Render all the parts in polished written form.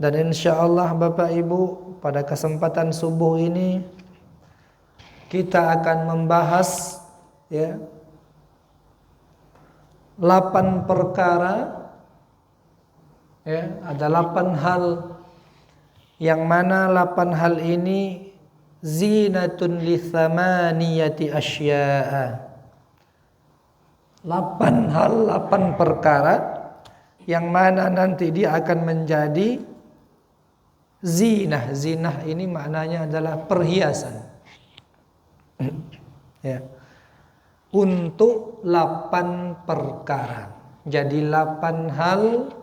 Dan insya Allah Bapak Ibu, pada kesempatan subuh ini kita akan membahas 8 perkara, ada 8 hal, yang mana 8 hal ini zinatun li thamaniyati asya'a. 8 hal, 8 perkara yang mana nanti dia akan menjadi zinah. Zinah ini maknanya adalah perhiasan. Untuk 8 perkara. Jadi 8 hal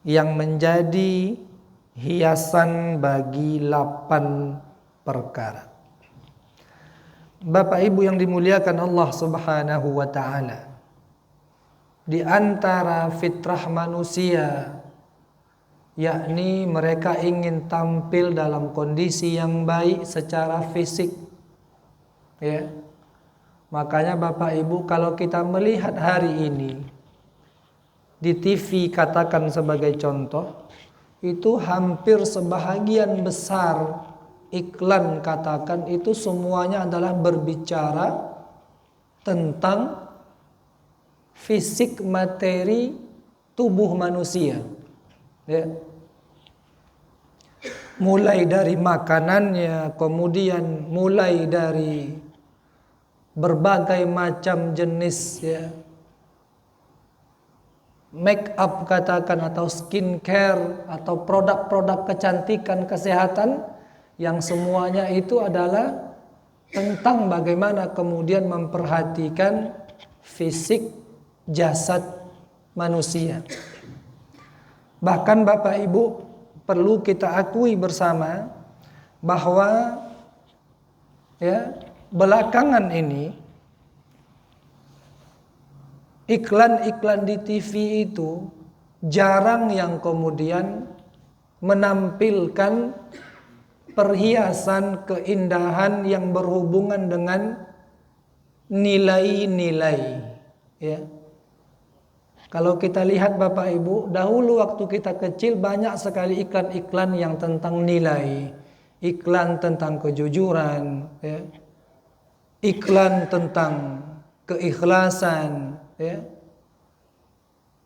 yang menjadi hiasan bagi 8 perkara. Bapak Ibu yang dimuliakan Allah Subhanahu wa taala, di antara fitrah manusia, yakni mereka ingin tampil dalam kondisi yang baik secara fisik. Makanya Bapak Ibu, kalau kita melihat hari ini di TV, katakan sebagai contoh, itu hampir sebahagian besar iklan, katakan itu semuanya adalah berbicara tentang fisik materi tubuh manusia. Mulai dari makanannya, kemudian mulai dari berbagai macam jenis make up, katakan, atau skincare, atau produk-produk kecantikan, kesehatan, yang semuanya itu adalah tentang bagaimana kemudian memperhatikan fisik jasad manusia. Bahkan Bapak Ibu, perlu kita akui bersama bahwa belakangan ini iklan-iklan di TV itu jarang yang kemudian menampilkan perhiasan, keindahan yang berhubungan dengan nilai-nilai. Kalau kita lihat Bapak Ibu, dahulu waktu kita kecil banyak sekali iklan-iklan yang tentang nilai, iklan tentang kejujuran, iklan tentang keikhlasan.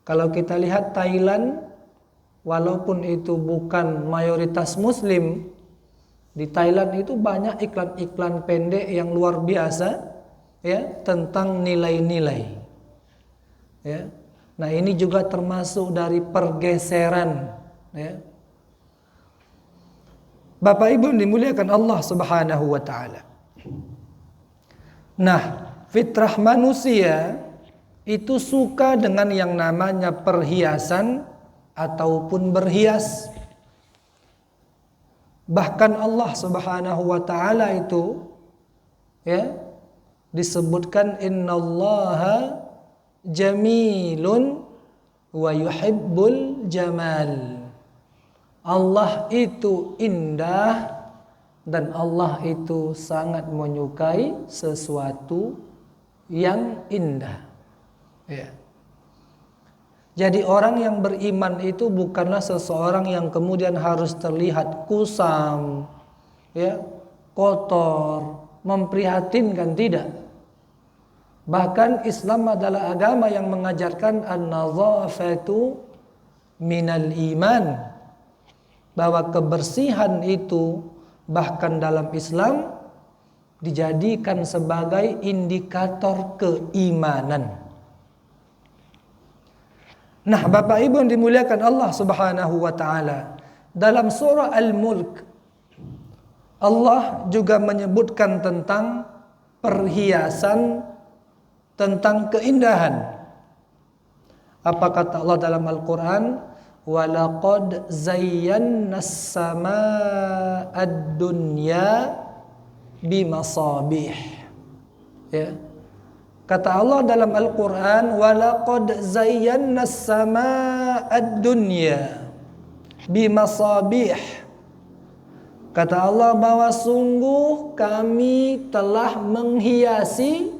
Kalau kita lihat Thailand, walaupun itu bukan mayoritas Muslim, di Thailand itu banyak iklan-iklan pendek yang luar biasa tentang nilai-nilai. Nah, ini juga termasuk dari pergeseran. Bapak Ibu dimuliakan Allah Subhanahu wa taala. Nah, fitrah manusia itu suka dengan yang namanya perhiasan ataupun berhias. Bahkan Allah Subhanahu wa taala itu disebutkan innallaha jamilun wa yuhibbul jamal. Allah itu indah dan Allah itu sangat menyukai sesuatu yang indah. Jadi orang yang beriman itu bukanlah seseorang yang kemudian harus terlihat kusam, kotor, memprihatinkan, tidak. Bahkan Islam adalah agama yang mengajarkan an-nazafatu minal iman, bahwa kebersihan itu bahkan dalam Islam dijadikan sebagai indikator keimanan. Nah, Bapak Ibu yang dimuliakan Allah Subhanahu wa taala, dalam surah Al-Mulk Allah juga menyebutkan tentang perhiasan, tentang keindahan. Apa kata Allah dalam Al-Qur'an? Walaqad zayyana as-samaa'a dunya bimasabih. Kata Allah dalam Al-Quran, walaqad zayyana as-samaa'a dunya bimasabih. Kata Allah bahwa sungguh kami telah menghiasi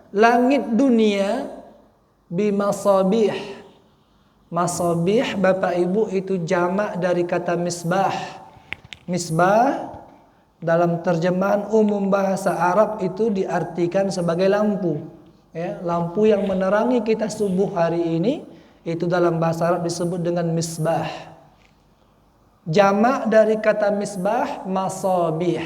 langit dunia bimasabih, Masabih Bapak Ibu itu jamak dari kata misbah. Misbah dalam terjemahan umum bahasa Arab itu diartikan sebagai lampu. Ya, lampu yang menerangi kita subuh hari ini itu dalam bahasa Arab disebut dengan misbah. Jamak dari kata misbah masabih.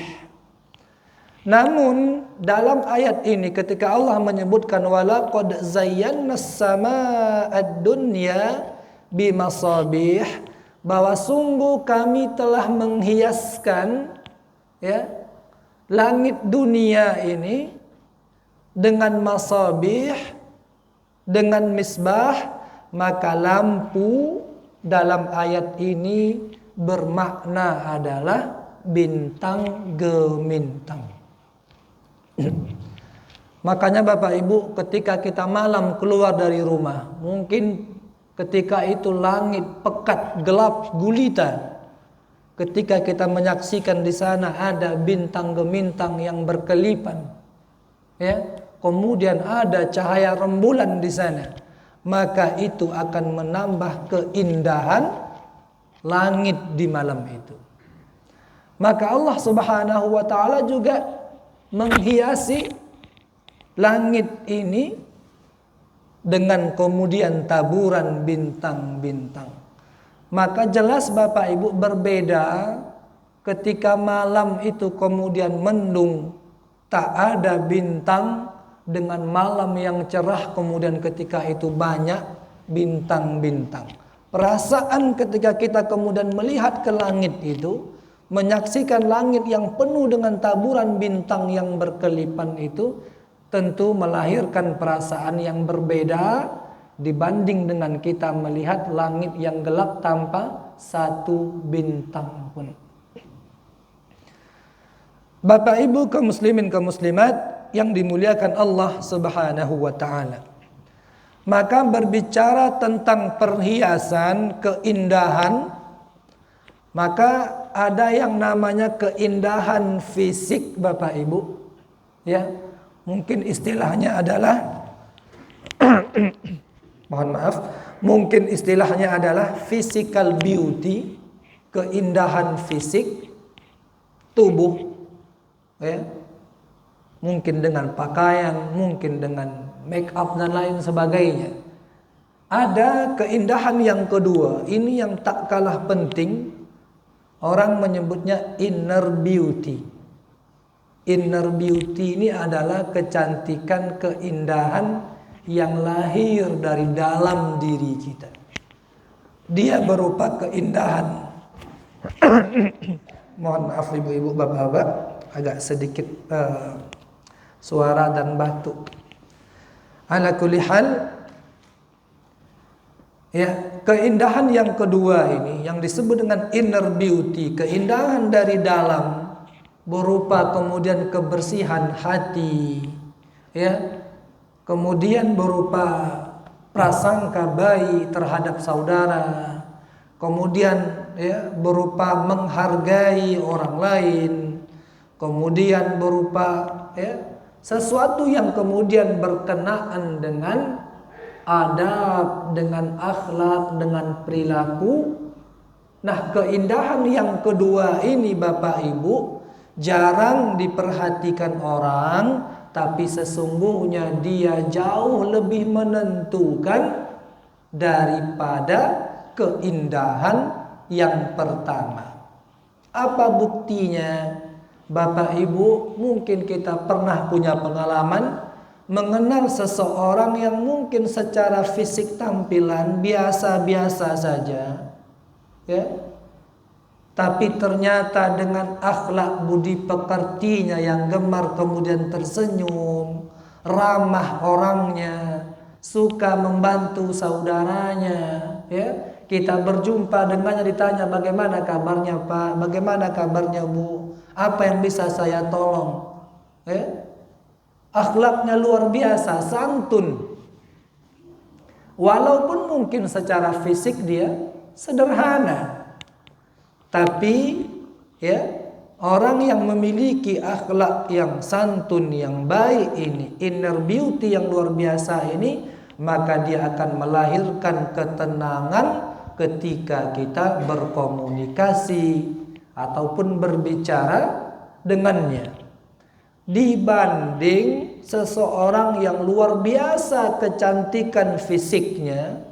Namun dalam ayat ini ketika Allah menyebutkan walaqad zayyana as-samaa'a dunya bimasabih, bahwa sungguh kami telah menghiaskan ya langit dunia ini dengan masabih, dengan misbah, maka lampu dalam ayat ini bermakna adalah bintang gemintang. Makanya Bapak Ibu ketika kita malam keluar dari rumah, mungkin ketika itu langit pekat, gelap gulita, ketika kita menyaksikan di sana ada bintang gemintang yang berkelipan, ya, kemudian ada cahaya rembulan di sana, maka itu akan menambah keindahan langit di malam itu. Maka Allah Subhanahu wa taala juga menghiasi langit ini dengan kemudian taburan bintang-bintang. Maka jelas Bapak Ibu berbeda ketika malam itu kemudian mendung, tak ada bintang, dengan malam yang cerah kemudian ketika itu banyak bintang-bintang. Perasaan ketika kita kemudian melihat ke langit itu, menyaksikan langit yang penuh dengan taburan bintang yang berkelipan itu, tentu melahirkan perasaan yang berbeda dibanding dengan kita melihat langit yang gelap tanpa satu bintang pun. Bapak Ibu kaum muslimin kaum muslimat yang dimuliakan Allah Subhanahu wa taala. Maka berbicara tentang perhiasan, keindahan, maka ada yang namanya keindahan fisik Bapak Ibu. Ya, mungkin istilahnya adalah mohon maaf, mungkin istilahnya adalah physical beauty, keindahan fisik tubuh. Ya. Mungkin dengan pakaian, mungkin dengan make up dan lain sebagainya. Ada keindahan yang kedua, ini yang tak kalah penting. Orang menyebutnya inner beauty. Inner beauty ini adalah kecantikan, keindahan yang lahir dari dalam diri kita. Dia berupa keindahan. Mohon maaf ibu-ibu, bapak-bapak, agak sedikit suara dan batuk. Ala kulli hal, ya, keindahan yang kedua ini yang disebut dengan inner beauty, keindahan dari dalam, berupa kemudian kebersihan hati, ya, kemudian berupa prasangka baik terhadap saudara, kemudian ya berupa menghargai orang lain, kemudian berupa ya sesuatu yang kemudian berkenaan dengan adab, dengan akhlak, dengan perilaku. Nah, keindahan yang kedua ini Bapak Ibu jarang diperhatikan orang, tapi sesungguhnya dia jauh lebih menentukan daripada keindahan yang pertama. Apa buktinya? Bapak Ibu, mungkin kita pernah punya pengalaman mengenal seseorang yang mungkin secara fisik tampilan biasa-biasa saja, ya, tapi ternyata dengan akhlak budi pekertinya yang gemar kemudian tersenyum, ramah orangnya, suka membantu saudaranya, ya. Kita berjumpa dengannya, ditanya bagaimana kabarnya Pak, bagaimana kabarnya Bu, apa yang bisa saya tolong, ya. Akhlaknya luar biasa, santun. Walaupun mungkin secara fisik dia sederhana, tapi ya orang yang memiliki akhlak yang santun, yang baik ini, inner beauty yang luar biasa ini, maka dia akan melahirkan ketenangan ketika kita berkomunikasi ataupun berbicara dengannya. Dibanding seseorang yang luar biasa kecantikan fisiknya.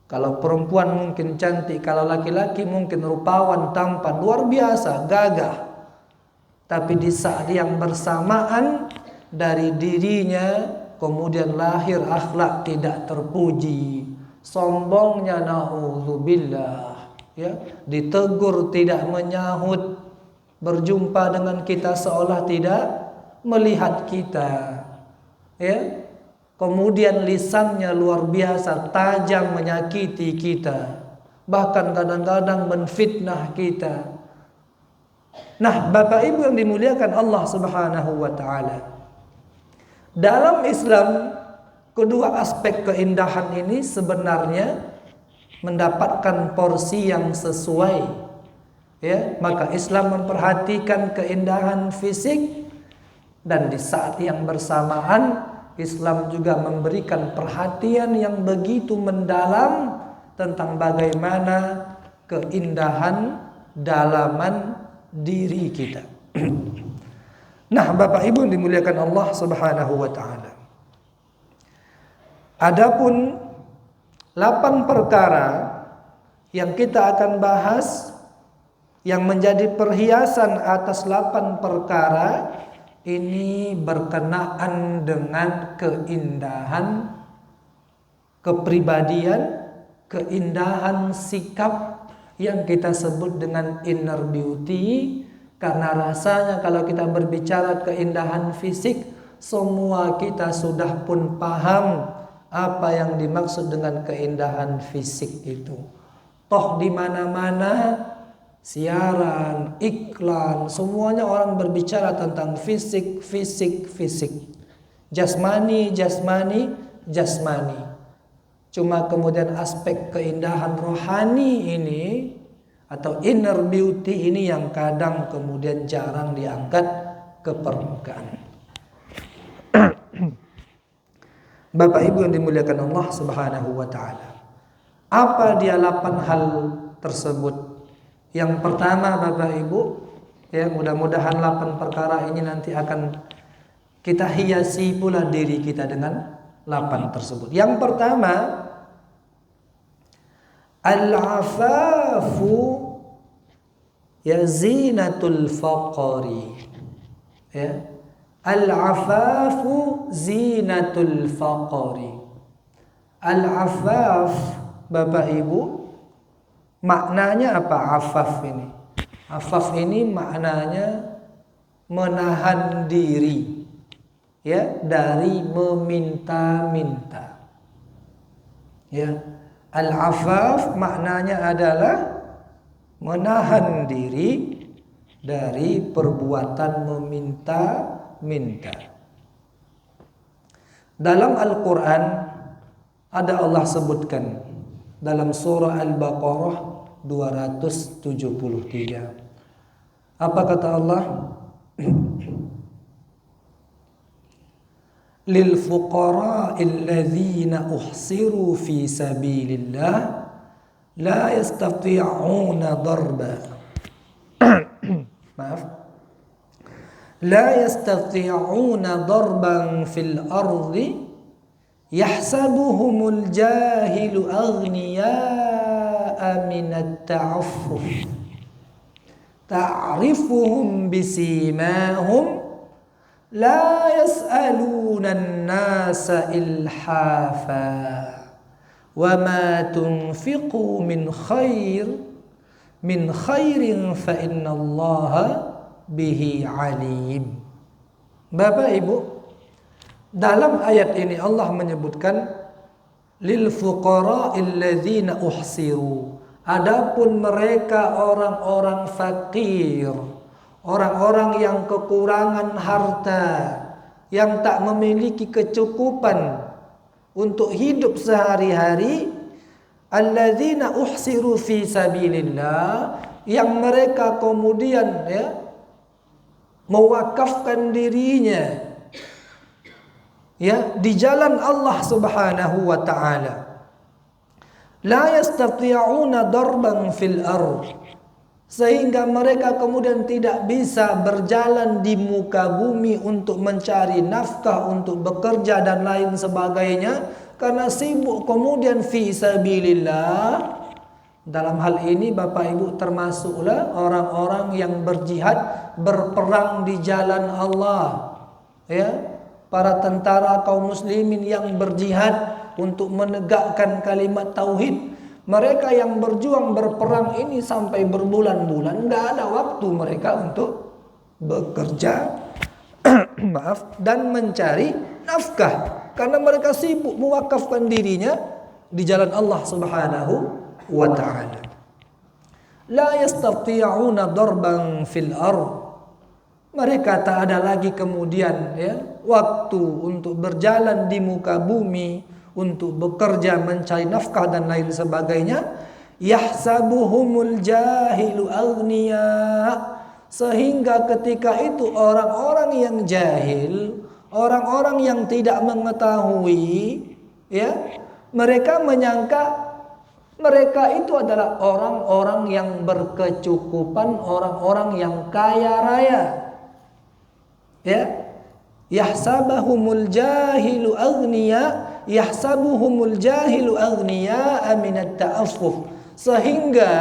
Kalau perempuan mungkin cantik, kalau laki-laki mungkin rupawan, tampan, luar biasa, gagah. Tapi di saat yang bersamaan dari dirinya kemudian lahir akhlak tidak terpuji, sombongnya, naudzubillah, ya, ditegur tidak menyahut, berjumpa dengan kita seolah tidak melihat kita, ya. Kemudian lisannya luar biasa tajam menyakiti kita, bahkan kadang-kadang menfitnah kita. Nah, Bapak Ibu yang dimuliakan Allah Subhanahu wa taala, dalam Islam kedua aspek keindahan ini sebenarnya mendapatkan porsi yang sesuai, ya. Maka Islam memperhatikan keindahan fisik, dan di saat yang bersamaan Islam juga memberikan perhatian yang begitu mendalam tentang bagaimana keindahan dalaman diri kita. Nah, Bapak Ibu yang dimuliakan Allah Subhanahu wa taala, adapun 8 perkara yang kita akan bahas yang menjadi perhiasan atas 8 perkara ini berkenaan dengan keindahan kepribadian, keindahan sikap yang kita sebut dengan inner beauty. Karena rasanya kalau kita berbicara keindahan fisik, semua kita sudah pun paham apa yang dimaksud dengan keindahan fisik itu. Toh di mana-mana siaran, iklan, semuanya orang berbicara tentang fisik, fisik, fisik. Jasmani, jasmani, jasmani. Cuma kemudian aspek keindahan rohani ini atau inner beauty ini yang kadang kemudian jarang diangkat ke permukaan. Bapak Ibu yang dimuliakan Allah Subhanahu wa taala, apa dia 8 hal tersebut? Yang pertama, Bapak Ibu, ya, mudah-mudahan 8 perkara ini nanti akan kita hiasi pula diri kita dengan 8 tersebut. Yang pertama, al-afafu ya zinatul faqri. Ya. Al-afafu zinatul faqri. Al-afaf, Bapak Ibu, maknanya apa afaf ini? Afaf ini maknanya menahan diri, ya, dari meminta-minta. Ya, al-afaf maknanya adalah menahan diri dari perbuatan meminta-minta. Dalam Al-Quran ada Allah sebutkan dalam surah Al-Baqarah 273. Apa kata Allah? Lil fuqara'il ladzina uhsiru fi sabilillah la yastati'una darba. Maaf. La yastati'una darban fil ardi yahsabuhumul jahilu aghniya'a minat ta'affuf ta'rifuhum bisimahum la yas'aluna an-nasa ilhafa wa ma tunfiqu min khairin fa innallaha bihi alim. Bapak Ibu, dalam ayat ini Allah menyebutkan lil fuqara'il ladzina uhsiru. Adapun mereka orang-orang fakir, orang-orang yang kekurangan harta, yang tak memiliki kecukupan untuk hidup sehari-hari, alladzina uhsiru fi sabilillah, yang mereka kemudian, ya, mewakafkan dirinya ya, di jalan Allah Subhanahu wa taala. La yastati'una darban fil ardh, sehingga mereka kemudian tidak bisa berjalan di muka bumi untuk mencari nafkah, untuk bekerja dan lain sebagainya, karena sibuk kemudian fi sabilillah. Dalam hal ini Bapak Ibu termasuklah orang-orang yang berjihad, berperang di jalan Allah, ya, para tentara kaum muslimin yang berjihad untuk menegakkan kalimat tauhid. Mereka yang berjuang berperang ini sampai berbulan-bulan, nggak ada waktu mereka untuk bekerja maaf, dan mencari nafkah, karena mereka sibuk mewakafkan dirinya di jalan Allah Subhanahu wa ta'ala. La yastati'una darban fil ardh, mereka tak ada lagi kemudian, ya, waktu untuk berjalan di muka bumi, untuk bekerja mencari nafkah dan lain sebagainya. Yahsabuhumul jahilu aghniya, sehingga ketika itu orang-orang yang jahil, orang-orang yang tidak mengetahui, ya, mereka menyangka mereka itu adalah orang-orang yang berkecukupan, orang-orang yang kaya raya. Ya, yahsabuhumul jahilu aghniya, yahsabuhumul jahilu aghniya minat ta'affuf, sehingga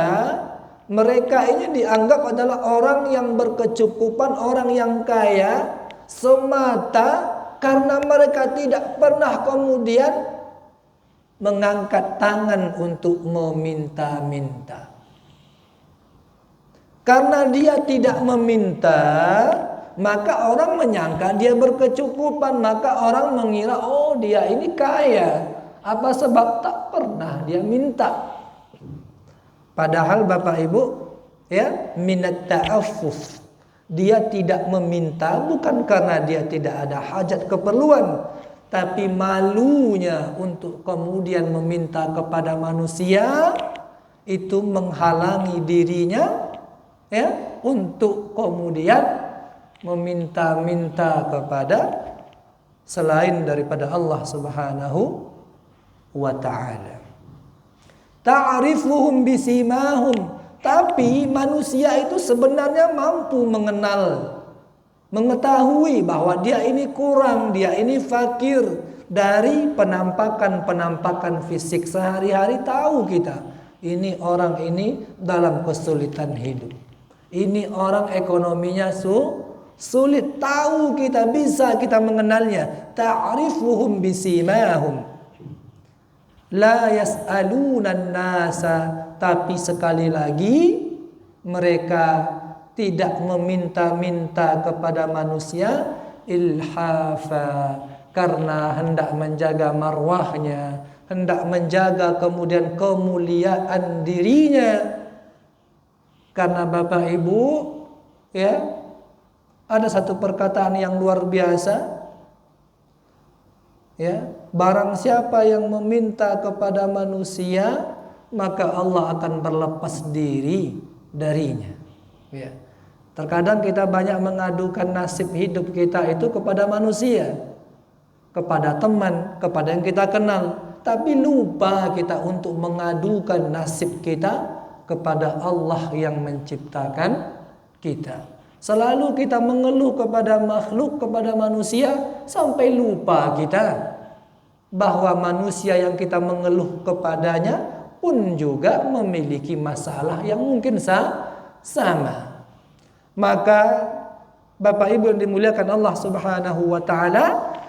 mereka ini dianggap adalah orang yang berkecukupan, orang yang kaya semata karena mereka tidak pernah kemudian mengangkat tangan untuk meminta-minta. Karena dia tidak meminta, maka orang menyangka dia berkecukupan, maka orang mengira, oh dia ini kaya. Apa sebab tak pernah dia minta? Padahal Bapak Ibu, ya, minat ta'affuf, dia tidak meminta bukan karena dia tidak ada hajat keperluan, tapi malunya untuk kemudian meminta kepada manusia itu menghalangi dirinya, ya, untuk kemudian meminta-minta kepada selain daripada Allah Subhanahu wa ta'ala. Ta'rifuhum bisimahum, tapi manusia itu sebenarnya mampu mengenal, mengetahui bahwa dia ini kurang, dia ini fakir dari penampakan-penampakan fisik sehari-hari. Tahu kita, ini orang ini dalam kesulitan hidup, ini orang ekonominya sulit, tahu kita, bisa kita mengenalnya. Ta'rifuhum bisimahum la yas'alunan nasa, tapi sekali lagi mereka tidak meminta-minta kepada manusia ilhafa, karena hendak menjaga marwahnya, hendak menjaga kemudian kemuliaan dirinya. Karena Bapak Ibu, ya, ada satu perkataan yang luar biasa, ya, barang siapa yang meminta kepada manusia, maka Allah akan berlepas diri darinya. Ya. Terkadang kita banyak mengadukan nasib hidup kita itu kepada manusia, kepada teman, kepada yang kita kenal, tapi lupa kita untuk mengadukan nasib kita kepada Allah yang menciptakan kita. Selalu kita mengeluh kepada makhluk, kepada manusia, sampai lupa kita bahwa manusia yang kita mengeluh kepadanya pun juga memiliki masalah yang mungkin sama. Maka Bapak Ibu yang dimuliakan Allah Subhanahu wa taala,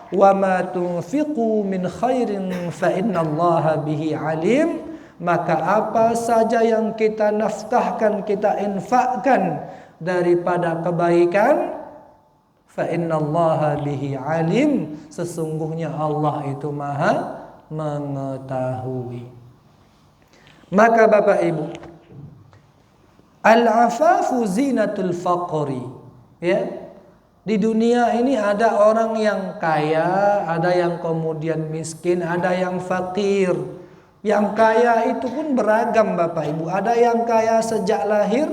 wa ma tunfiqu min khairin fa innallaha bihi alim, maka apa saja yang kita nafkahkan, kita infakkan daripada kebaikan, fa innallaha bihi alim, sesungguhnya Allah itu Maha mengetahui. Maka Bapak Ibu, al-afafu zinatul faqri, ya. Di dunia ini ada orang yang kaya, ada yang kemudian miskin, ada yang fakir. Yang kaya itu pun beragam Bapak Ibu. Ada yang kaya sejak lahir,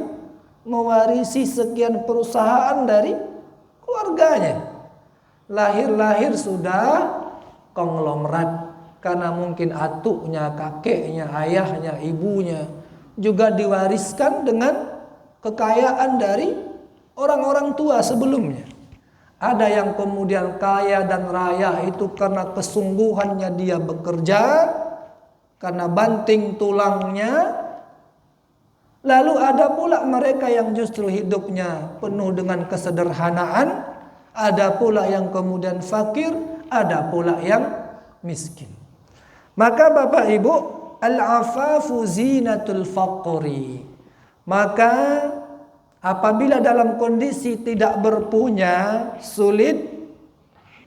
mewarisi sekian perusahaan dari keluarganya. Lahir-lahir sudah konglomerat, karena mungkin atuknya, kakeknya, ayahnya, ibunya juga diwariskan dengan kekayaan dari orang-orang tua sebelumnya. Ada yang kemudian kaya dan raya itu karena kesungguhannya dia bekerja, karena banting tulangnya. Lalu ada pula mereka yang justru hidupnya penuh dengan kesederhanaan. Ada pula yang kemudian fakir, ada pula yang miskin. Maka Bapak Ibu, al-afafu zinatul faqri. Maka apabila dalam kondisi tidak berpunya, sulit,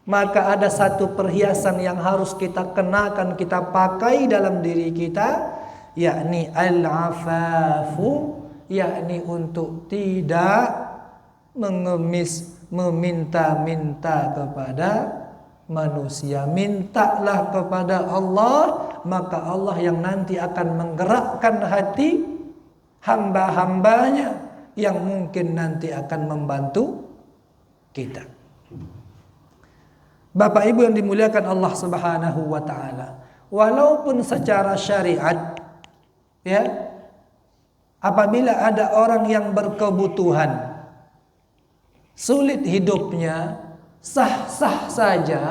maka ada satu perhiasan yang harus kita kenakan, kita pakai dalam diri kita, yakni al-afafu, yakni untuk tidak mengemis, meminta-minta kepada manusia. Mintalah kepada Allah, maka Allah yang nanti akan menggerakkan hati hamba-hambanya yang mungkin nanti akan membantu kita. Bapak Ibu yang dimuliakan Allah Subhanahu wa taala, walaupun secara syariat, ya, apabila ada orang yang berkebutuhan, sulit hidupnya, sah-sah saja,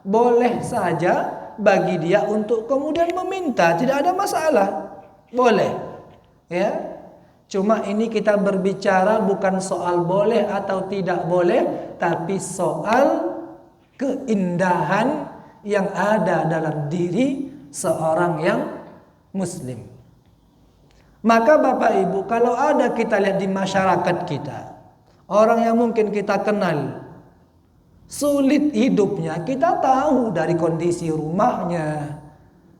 boleh saja bagi dia untuk kemudian meminta, tidak ada masalah, boleh, ya. Cuma ini kita berbicara bukan soal boleh atau tidak boleh, tapi soal keindahan yang ada dalam diri seorang yang muslim. Maka Bapak Ibu, kalau ada kita lihat di masyarakat kita, orang yang mungkin kita kenal, sulit hidupnya, kita tahu dari kondisi rumahnya,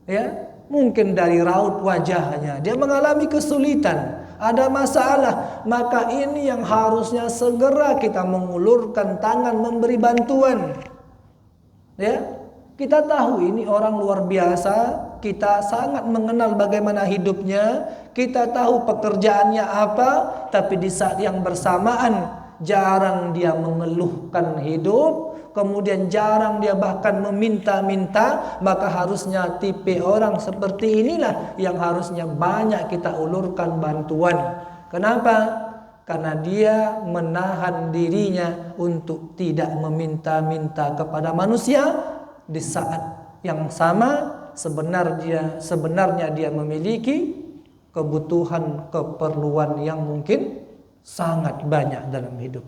ya, mungkin dari raut wajahnya, dia mengalami kesulitan, ada masalah, maka ini yang harusnya segera kita mengulurkan tangan memberi bantuan. Ya, kita tahu ini orang luar biasa, kita sangat mengenal bagaimana hidupnya, kita tahu pekerjaannya apa, tapi di saat yang bersamaan jarang dia mengeluhkan hidup, kemudian jarang dia bahkan meminta-minta. Maka harusnya tipe orang seperti inilah yang harusnya banyak kita ulurkan bantuan. Kenapa? Karena dia menahan dirinya untuk tidak meminta-minta kepada manusia. Di saat yang sama sebenarnya dia memiliki kebutuhan, keperluan yang mungkin sangat banyak dalam hidup.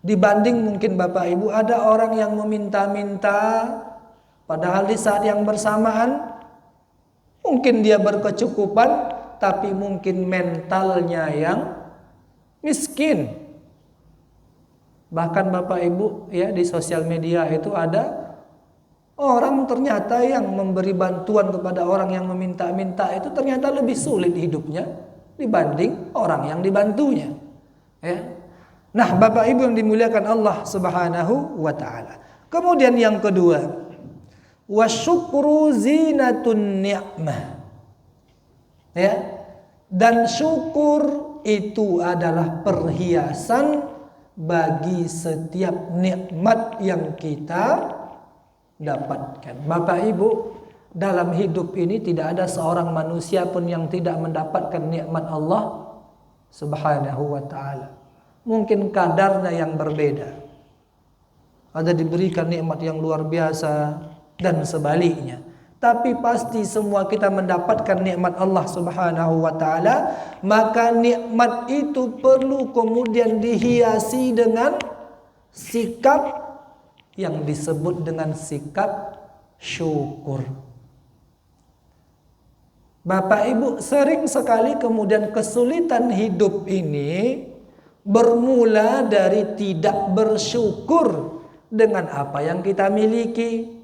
Dibanding mungkin Bapak Ibu ada orang yang meminta-minta, padahal di saat yang bersamaan mungkin dia berkecukupan, tapi mungkin mentalnya yang miskin. Bahkan Bapak Ibu, ya, di sosial media itu ada orang ternyata yang memberi bantuan kepada orang yang meminta-minta itu ternyata lebih sulit hidupnya dibanding orang yang dibantunya, ya. Nah, Bapak Ibu yang dimuliakan Allah Subhanahu wa taala. Kemudian yang kedua, wasyukru zinatun ni'mah. Ya. Dan syukur itu adalah perhiasan bagi setiap nikmat yang kita dapatkan. Bapak Ibu, dalam hidup ini tidak ada seorang manusia pun yang tidak mendapatkan nikmat Allah Subhanahu wa taala. Mungkin kadarnya yang berbeda. Ada diberikan nikmat yang luar biasa dan sebaliknya. Tapi pasti semua kita mendapatkan nikmat Allah Subhanahu wa taala, maka nikmat itu perlu kemudian dihiasi dengan sikap yang disebut dengan sikap syukur. Bapak Ibu, sering sekali kemudian kesulitan hidup ini bermula dari tidak bersyukur dengan apa yang kita miliki.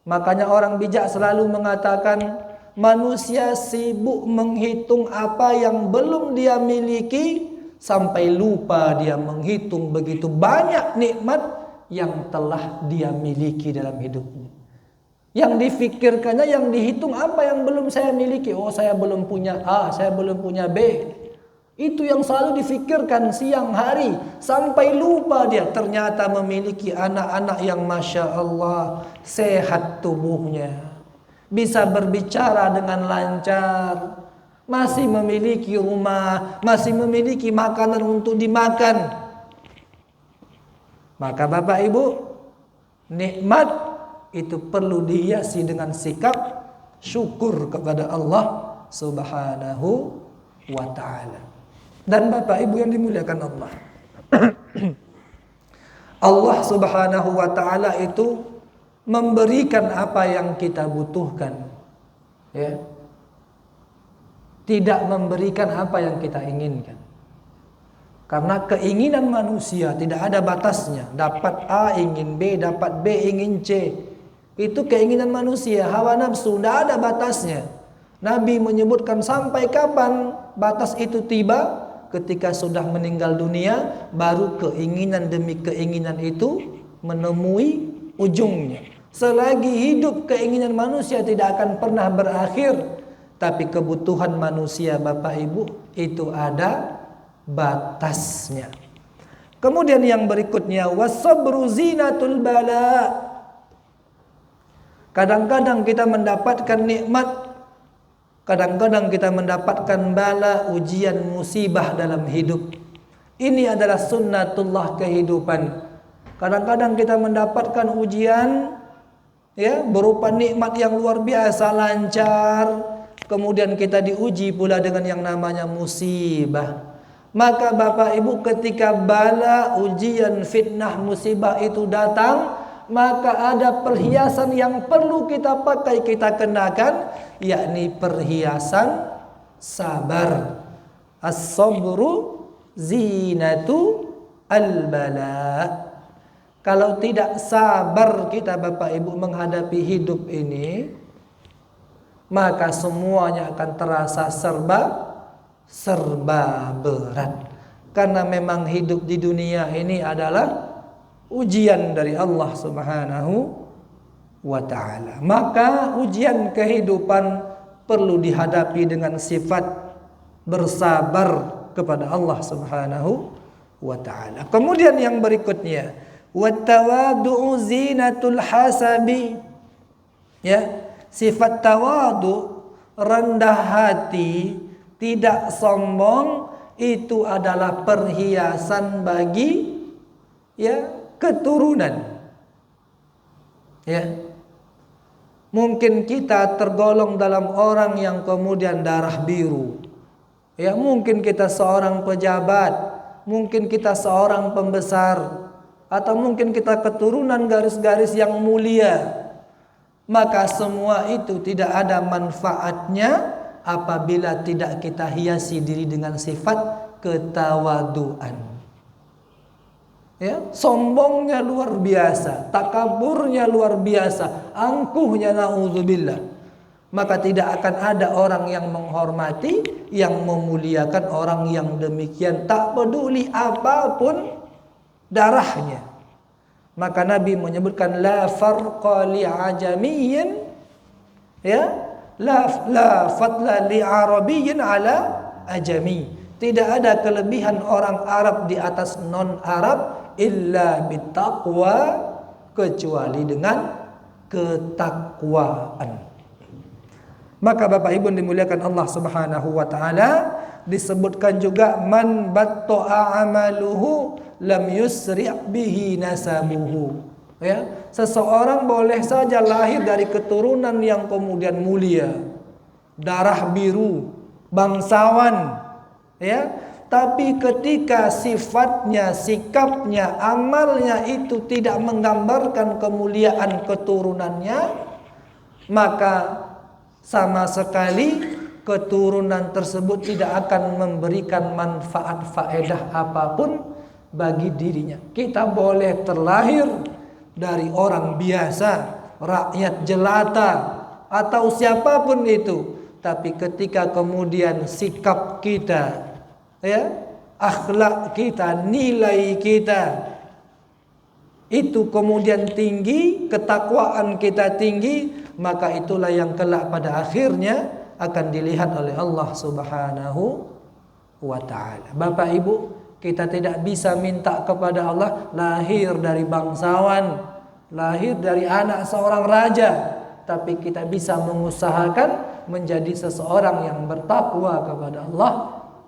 Makanya orang bijak selalu mengatakan manusia sibuk menghitung apa yang belum dia miliki sampai lupa dia menghitung begitu banyak nikmat yang telah dia miliki dalam hidupnya. Yang difikirkannya, yang dihitung apa yang belum saya miliki. Oh, saya belum punya A, saya belum punya B. Itu yang selalu difikirkan siang hari, sampai lupa dia ternyata memiliki anak-anak yang Masya Allah sehat tubuhnya, bisa berbicara dengan lancar, masih memiliki rumah, masih memiliki makanan untuk dimakan. Maka Bapak Ibu, nikmat itu perlu dihiasi dengan sikap syukur kepada Allah Subhanahu wa ta'ala. Dan Bapak Ibu yang dimuliakan Allah, Allah Subhanahu wa ta'ala itu memberikan apa yang kita butuhkan, ya. Tidak memberikan apa yang kita inginkan. Karena keinginan manusia tidak ada batasnya. Dapat A ingin B, dapat B ingin C. Itu keinginan manusia, hawa nafsu, tidak ada batasnya. Nabi menyebutkan sampai kapan batas itu tiba? Ketika sudah meninggal dunia, baru keinginan demi keinginan itu menemui ujungnya. Selagi hidup, keinginan manusia tidak akan pernah berakhir. Tapi kebutuhan manusia Bapak Ibu itu ada batasnya. Kemudian yang berikutnya, wasabru zinatul bala. Kadang-kadang kita mendapatkan nikmat, kadang-kadang kita mendapatkan bala, ujian, musibah dalam hidup. Ini adalah sunnatullah kehidupan. Kadang-kadang kita mendapatkan ujian, ya, berupa nikmat yang luar biasa, lancar. Kemudian kita diuji pula dengan yang namanya musibah. Maka Bapak Ibu, ketika bala, ujian, fitnah, musibah itu datang, maka ada perhiasan yang perlu kita pakai, kita kenakan, yakni perhiasan sabar. As-sabru zinatu al-bala. Kalau tidak sabar kita Bapak Ibu menghadapi hidup ini, maka semuanya akan terasa serba berat. Karena memang hidup di dunia ini adalah ujian dari Allah Subhanahu wa ta'ala. Maka ujian kehidupan perlu dihadapi dengan sifat bersabar kepada Allah Subhanahu wa ta'ala. Kemudian yang berikutnya, wattawadu'u zinatul hasabi. Ya, sifat tawadu, rendah hati, tidak sombong, itu adalah perhiasan bagi, ya, keturunan. Ya. Mungkin kita tergolong dalam orang yang kemudian darah biru. Ya, mungkin kita seorang pejabat, mungkin kita seorang pembesar, atau mungkin kita keturunan garis-garis yang mulia. Maka semua itu tidak ada manfaatnya apabila tidak kita hiasi diri dengan sifat ketawaduan. Ya, sombongnya luar biasa, takaburnya luar biasa, angkuhnya naudzubillah. Maka tidak akan ada orang yang menghormati, yang memuliakan orang yang demikian, tak peduli apapun darahnya. Maka Nabi menyebutkan la farqa li ajamiyyin, ya, la fadla li arabiyyin ala ajami. Tidak ada kelebihan orang Arab di atas non Arab illa bittaqwa, kecuali dengan ketakwaan. Maka Bapak Ibu dimuliakan Allah Subhanahu wa taala, disebutkan juga man batta'a amaluhu lam yusri' bihi nasabuhu. Ya, seseorang boleh saja lahir dari keturunan yang kemudian mulia, darah biru, bangsawan, ya, tapi ketika sifatnya, sikapnya, amalnya itu tidak menggambarkan kemuliaan keturunannya, maka sama sekali keturunan tersebut tidak akan memberikan manfaat faedah apapun bagi dirinya. Kita boleh terlahir dari orang biasa, rakyat jelata, atau siapapun itu, tapi ketika kemudian sikap kita, ya, akhlak kita, nilai kita itu kemudian tinggi, ketakwaan kita tinggi, maka itulah yang kelak pada akhirnya akan dilihat oleh Allah Subhanahu wa ta'ala. Bapak Ibu, kita tidak bisa minta kepada Allah lahir dari bangsawan, lahir dari anak seorang raja, tapi kita bisa mengusahakan menjadi seseorang yang bertakwa kepada Allah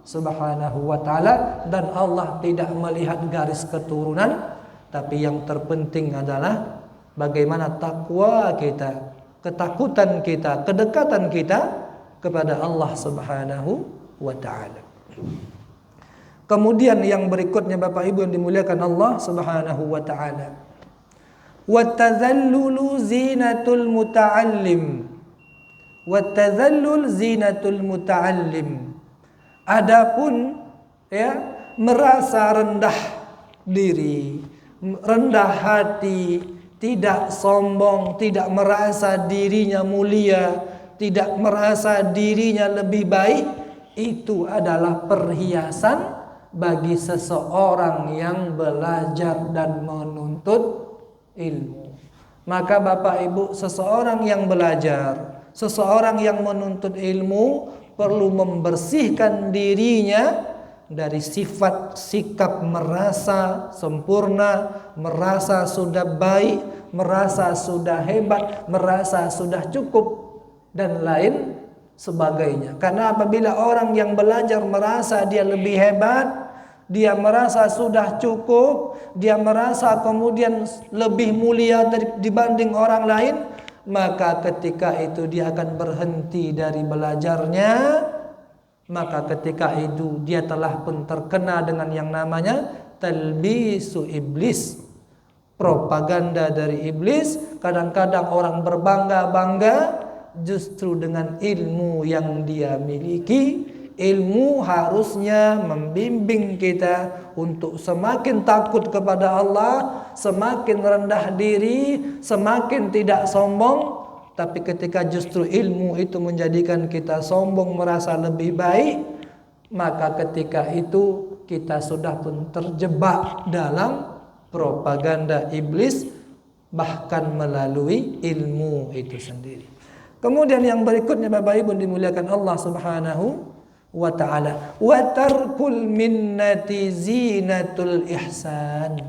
Subhanahu wa ta'ala. Dan Allah tidak melihat garis keturunan, tapi yang terpenting adalah bagaimana takwa kita, ketakutan kita, kedekatan kita kepada Allah Subhanahu wa ta'ala. Kemudian yang berikutnya Bapak Ibu yang dimuliakan Allah Subhanahu wa ta'ala, wattazallulu zinatul muta'allim. Wattazallul zinatul muta'allim. Adapun merasa rendah diri, rendah hati, tidak sombong, tidak merasa dirinya mulia, tidak merasa dirinya lebih baik, itu adalah perhiasan bagi seseorang yang belajar dan menuntut ilmu. Maka Bapak Ibu, seseorang yang belajar, seseorang yang menuntut ilmu perlu membersihkan dirinya dari sifat sikap merasa sempurna, merasa sudah baik, merasa sudah hebat, merasa sudah cukup, dan lain sebagainya. Karena apabila orang yang belajar merasa dia lebih hebat, dia merasa sudah cukup, dia merasa kemudian lebih mulia dibanding orang lain, maka ketika itu dia akan berhenti dari belajarnya. Maka ketika itu dia telah pun terkena dengan yang namanya talbisu iblis, propaganda dari iblis. Kadang-kadang orang berbangga-bangga justru dengan ilmu yang dia miliki. Ilmu harusnya membimbing kita untuk semakin takut kepada Allah, semakin rendah diri, semakin tidak sombong. Tapi ketika justru ilmu itu menjadikan kita sombong, merasa lebih baik, maka ketika itu kita sudah pun terjebak dalam propaganda iblis, bahkan melalui ilmu itu sendiri. Kemudian yang berikutnya Bapak Ibu dimuliakan Allah Subhanahu wa ta'ala, wa tarkul minnati zinatul ihsan.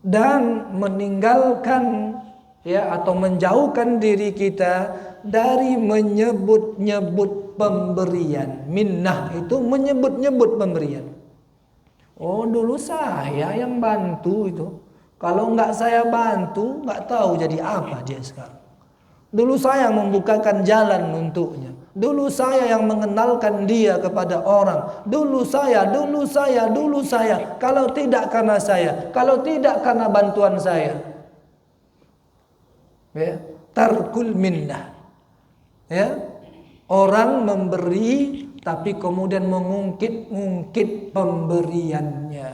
Dan meninggalkan atau menjauhkan diri kita dari menyebut-nyebut pemberian. Minnah itu menyebut-nyebut pemberian. Oh, dulu saya yang bantu itu. Kalau enggak saya bantu, enggak tahu jadi apa dia sekarang. Dulu saya yang membukakan jalan untuknya. Dulu saya yang mengenalkan dia kepada orang. Dulu saya. Kalau tidak karena saya, kalau tidak karena bantuan saya. Tarkul minnah. Orang memberi tapi kemudian mengungkit pemberiannya,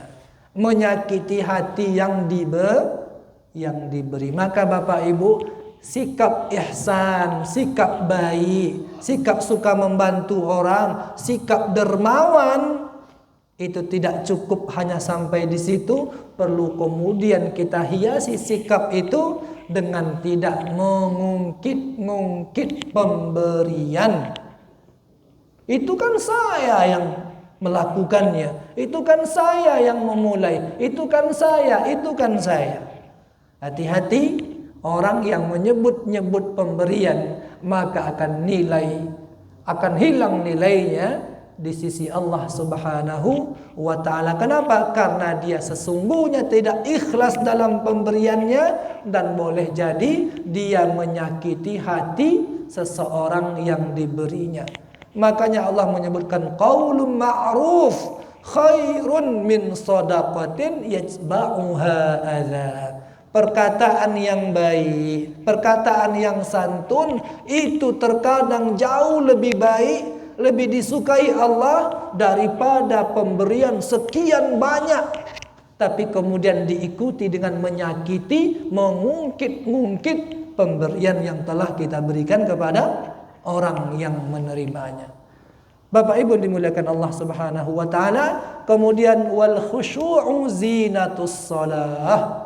menyakiti hati yang diberi. Maka Bapak Ibu, sikap ihsan, sikap baik, sikap suka membantu orang, sikap dermawan itu tidak cukup hanya sampai di situ. Perlu kemudian kita hiasi sikap itu dengan tidak mengungkit pemberian. Itu kan saya yang melakukannya, itu kan saya yang memulai, itu kan saya. Hati-hati orang yang menyebut-nyebut pemberian, maka akan hilang nilainya di sisi Allah Subhanahu wa ta'ala. Kenapa? Karena dia sesungguhnya tidak ikhlas dalam pemberiannya, dan boleh jadi dia menyakiti hati seseorang yang diberinya. Makanya Allah menyebutkan qaulun ma'ruf khairun min shadaqatin yatba'uha adza. Perkataan yang baik, perkataan yang santun itu terkadang jauh lebih baik, lebih disukai Allah daripada pemberian sekian banyak, tapi kemudian diikuti dengan menyakiti, mengungkit pemberian yang telah kita berikan kepada orang yang menerimanya. Bapak Ibu dimuliakan Allah Subhanahu wa ta'ala. Kemudian wal khusyu'u zinatus shalah.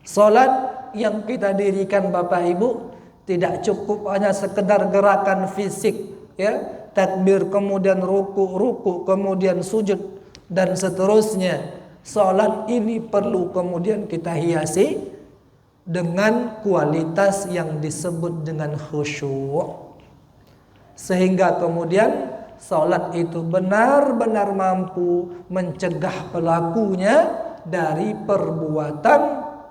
Salat yang kita dirikan Bapak Ibu tidak cukup hanya sekedar gerakan fisik ya, takbir, kemudian ruku, kemudian sujud dan seterusnya. Salat ini perlu kemudian kita hiasi dengan kualitas yang disebut dengan khusyuk, sehingga kemudian salat itu benar-benar mampu mencegah pelakunya dari perbuatan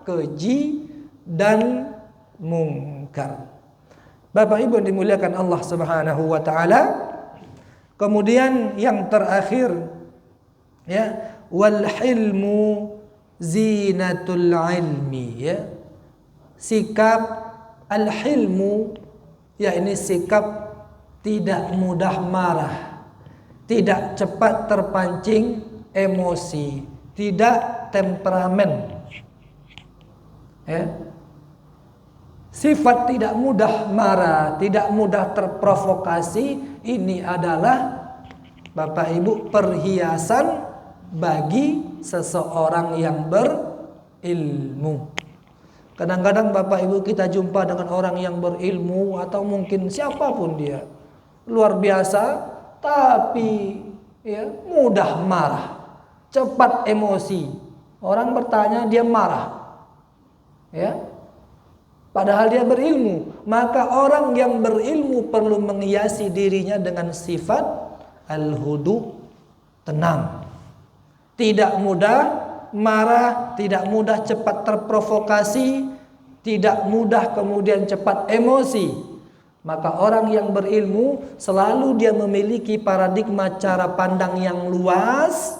keji dan mungkar. Bapak Ibu yang dimuliakan Allah Subhanahu wa taala. Kemudian yang terakhir, ya, wal hilmu zinatul ilmi, ya. Sikap al-hilmu, yakni sikap tidak mudah marah, tidak cepat terpancing emosi, tidak temperamen. Ya. Sifat tidak mudah marah, tidak mudah terprovokasi, ini adalah Bapak Ibu perhiasan bagi seseorang yang berilmu. Kadang-kadang Bapak Ibu kita jumpa dengan orang yang berilmu atau mungkin siapapun dia, luar biasa, tapi ya mudah marah, cepat emosi. Orang bertanya dia marah, ya. Padahal dia berilmu. Maka orang yang berilmu perlu menghiasi dirinya dengan sifat al-hudu, tenang, tidak mudah marah, tidak mudah cepat terprovokasi, tidak mudah kemudian cepat emosi. Maka orang yang berilmu selalu dia memiliki paradigma cara pandang yang luas,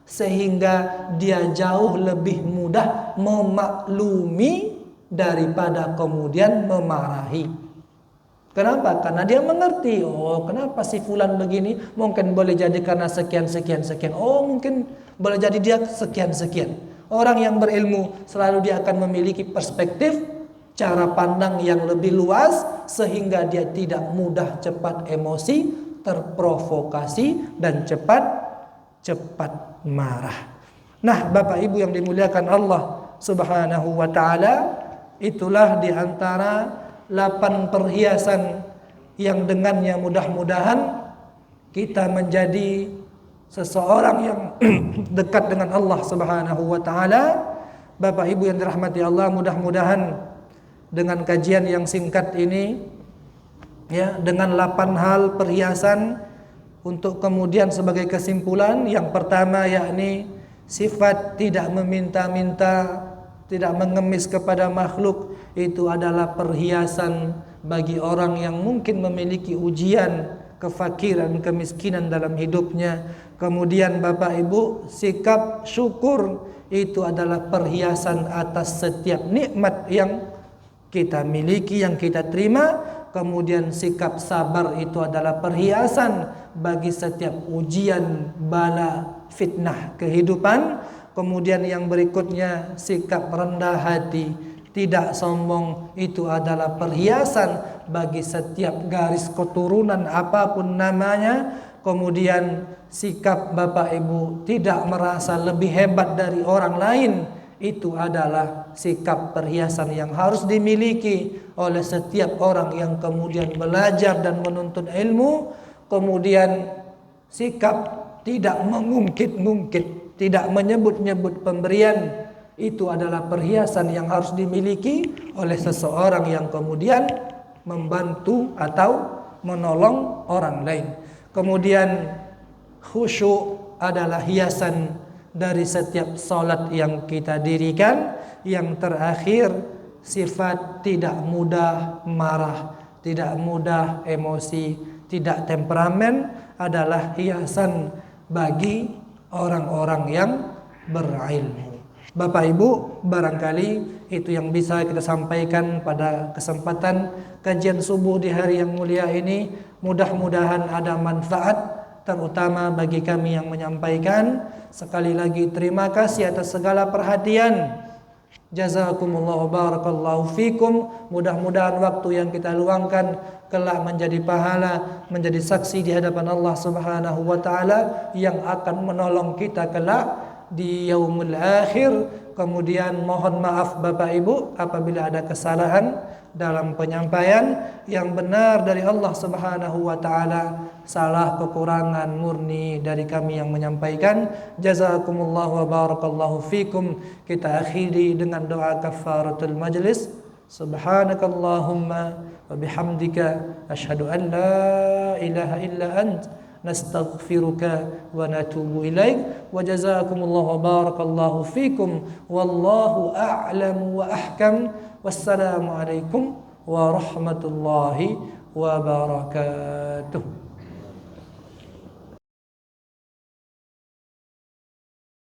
sehingga dia jauh lebih mudah memaklumi daripada kemudian memarahi. Kenapa? Karena dia mengerti, oh kenapa si fulan begini, mungkin boleh jadi karena sekian. Oh mungkin boleh jadi dia sekian. Orang yang berilmu selalu dia akan memiliki perspektif cara pandang yang lebih luas, sehingga dia tidak mudah cepat emosi, terprovokasi, dan cepat marah. Nah, Bapak Ibu yang dimuliakan Allah Subhanahu wa taala, itulah di antara 8 perhiasan yang dengannya mudah-mudahan kita menjadi seseorang yang dekat dengan Allah Subhanahu wa taala. Bapak Ibu yang dirahmati Allah, mudah-mudahan dengan kajian yang singkat ini, ya, dengan 8 hal perhiasan, untuk kemudian sebagai kesimpulan, yang pertama yakni sifat tidak meminta-minta, tidak mengemis kepada makhluk, itu adalah perhiasan bagi orang yang mungkin memiliki ujian, kefakiran, kemiskinan dalam hidupnya. Kemudian Bapak Ibu, sikap syukur itu adalah perhiasan atas setiap nikmat yang kita miliki, yang kita terima. Kemudian sikap sabar itu adalah perhiasan bagi setiap ujian, bala, fitnah kehidupan. Kemudian yang berikutnya, sikap rendah hati, tidak sombong, itu adalah perhiasan bagi setiap garis keturunan apapun namanya. Kemudian sikap Bapak Ibu tidak merasa lebih hebat dari orang lain, itu adalah sikap perhiasan yang harus dimiliki oleh setiap orang yang kemudian belajar dan menuntut ilmu. Kemudian sikap tidak mengungkit-ungkit, tidak menyebut-nyebut pemberian, itu adalah perhiasan yang harus dimiliki oleh seseorang yang kemudian membantu atau menolong orang lain. Kemudian khusyuk adalah hiasan dari setiap salat yang kita dirikan. Yang terakhir, sifat tidak mudah marah, tidak mudah emosi, tidak temperamen adalah hiasan bagi orang-orang yang berilmu. Bapak Ibu, barangkali itu yang bisa kita sampaikan pada kesempatan kajian subuh di hari yang mulia ini. Mudah-mudahan ada manfaat, terutama bagi kami yang menyampaikan. Sekali lagi terima kasih atas segala perhatian. Jazakumullah barakallahu fikum. Mudah-mudahan waktu yang kita luangkan kelak menjadi pahala, menjadi saksi di hadapan Allah Subhanahu wa taala yang akan menolong kita kelak di yaumul akhir. Kemudian mohon maaf Bapak Ibu apabila ada kesalahan dalam penyampaian, yang benar dari Allah Subhanahu wa taala, salah kekurangan murni dari kami yang menyampaikan. Jazakumullahu wa barakallahu fikum. Kita akhiri dengan doa kafaratul majlis. Subhanakallahumma wa bihamdika asyhadu an la ilaha illa ant nastaghfiruka wa natubu ilaik. Wa jazakumullahu wa barakallahu fikum. Wallahu a'lamu wa ahkam. Wassalamu alaikum warahmatullahi wabarakatuh.